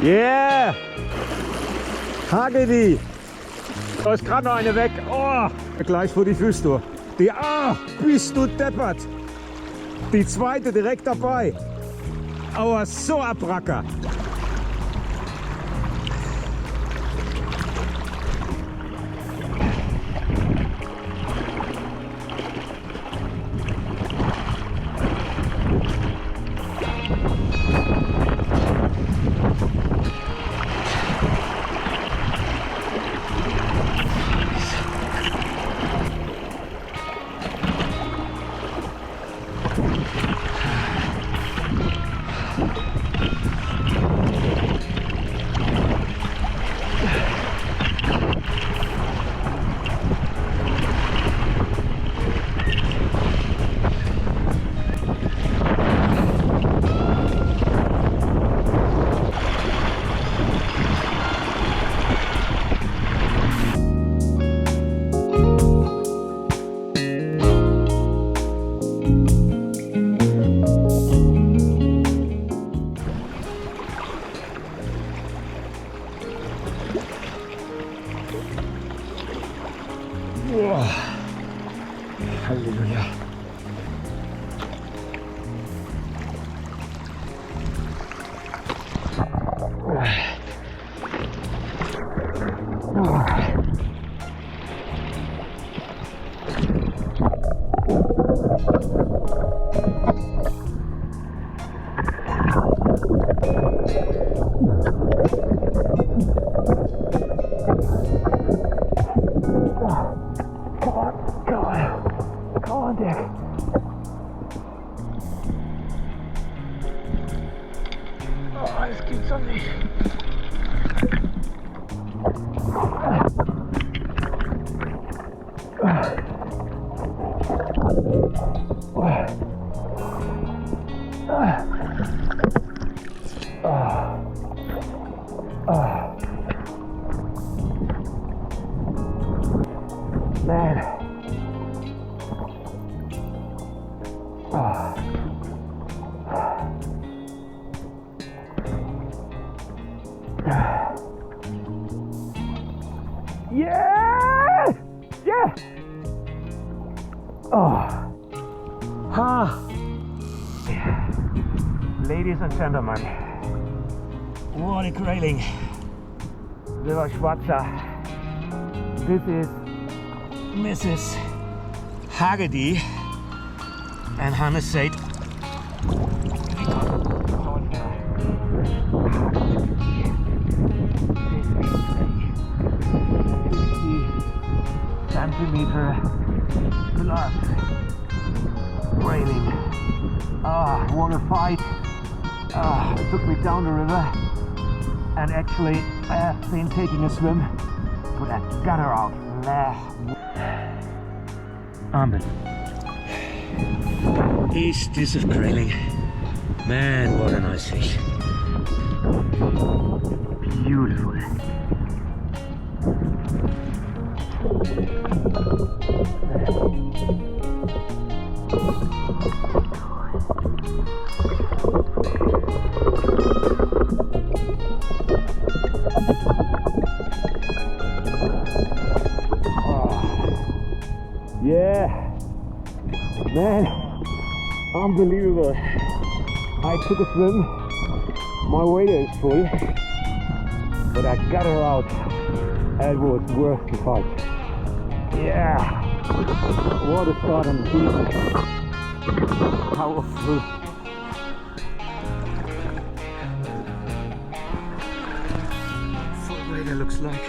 Yeah! Hagedi! Da ist gerade noch eine weg. Oh! Gleich vor die Füße durch. Die, bist du deppert! Die zweite direkt dabei. Aber so abracker. Wow. Halleluja. Das gibt's doch nicht. Man. Yeah! Yeah! Oh. Ha! Ladies and gentlemen, what a grayling. Little Schwarzer. This is Mrs. Hagedi, and Hannes said centimeter plus grayling. What a fight. It took me down the river, and actually I have been taking a swim, but I got her out. Amen. Is this a grayling? Man, what a nice fish. Beautiful. Yeah, man, unbelievable. I took a swim, my wader is full, but I got her out. It was worth the fight. Yeah, what a start on the season. Powerful. Full wader looks like.